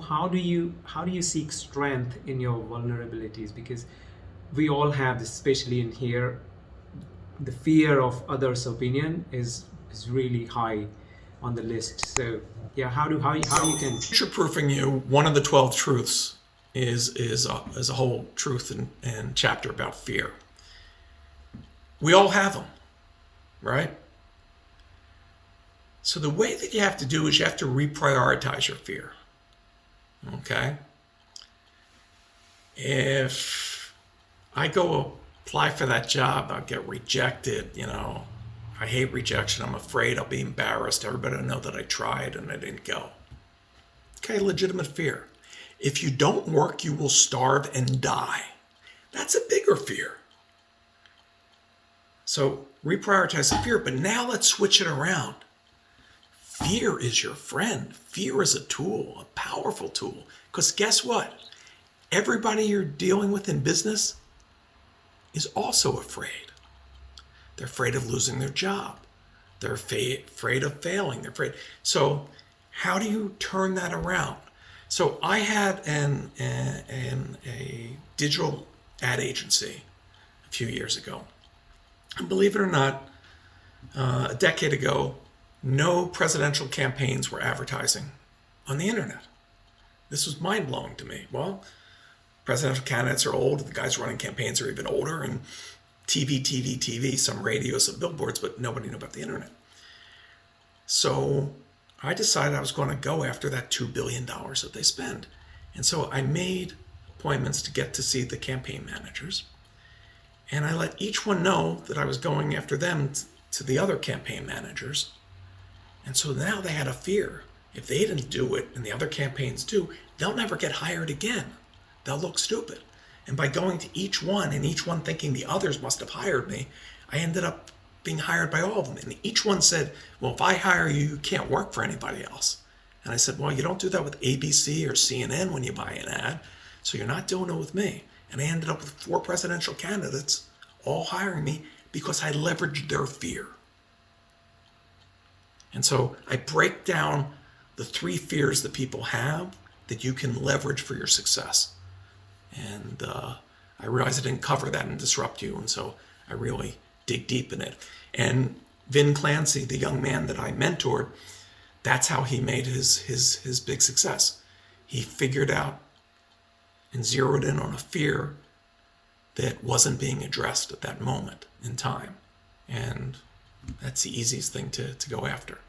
how do you seek strength in your vulnerabilities? Because we all have this, especially in here, the fear of others' opinion is really high on the list. So yeah, how you can. Future-proofing you, one of the 12 truths is a whole truth and chapter about fear. We all have them, right? So the way that you have to do is you have to reprioritize your fear. Okay? If I go apply for that job, I'll get rejected, I hate rejection. I'm afraid I'll be embarrassed. Everybody will know that I tried and I didn't go. Okay, legitimate fear. If you don't work, you will starve and die. That's a bigger fear. So reprioritize the fear, but now let's switch it around. Fear is your friend. Fear is a tool, a powerful tool. Because guess what? Everybody you're dealing with in business is also afraid. They're afraid of losing their job. They're afraid of failing. They're afraid. So how do you turn that around? So I had a digital ad agency a few years ago. And believe it or not, a decade ago, no presidential campaigns were advertising on the internet. This was mind-blowing to me. Well, presidential candidates are old. The guys running campaigns are even older. And TV, some radio, some billboards, but nobody knew about the internet. So I decided I was going to go after that $2 billion that they spend. And so I made appointments to get to see the campaign managers. And I let each one know that I was going after them to the other campaign managers. And so now they had a fear. If they didn't do it and the other campaigns do, they'll never get hired again. They'll look stupid. And by going to each one and each one thinking the others must have hired me, I ended up being hired by all of them. And each one said, well, if I hire you, you can't work for anybody else. And I said, well, you don't do that with ABC or CNN when you buy an ad. So you're not doing it with me. And I ended up with 4 presidential candidates all hiring me because I leveraged their fear. And so I break down the 3 fears that people have that you can leverage for your success. And I realize I didn't cover that and disrupt you, and so I really dig deep in it. And Vin Clancy, the young man that I mentored, that's how he made his big success. He figured out and zeroed in on a fear that wasn't being addressed at that moment in time. And that's the easiest thing to go after.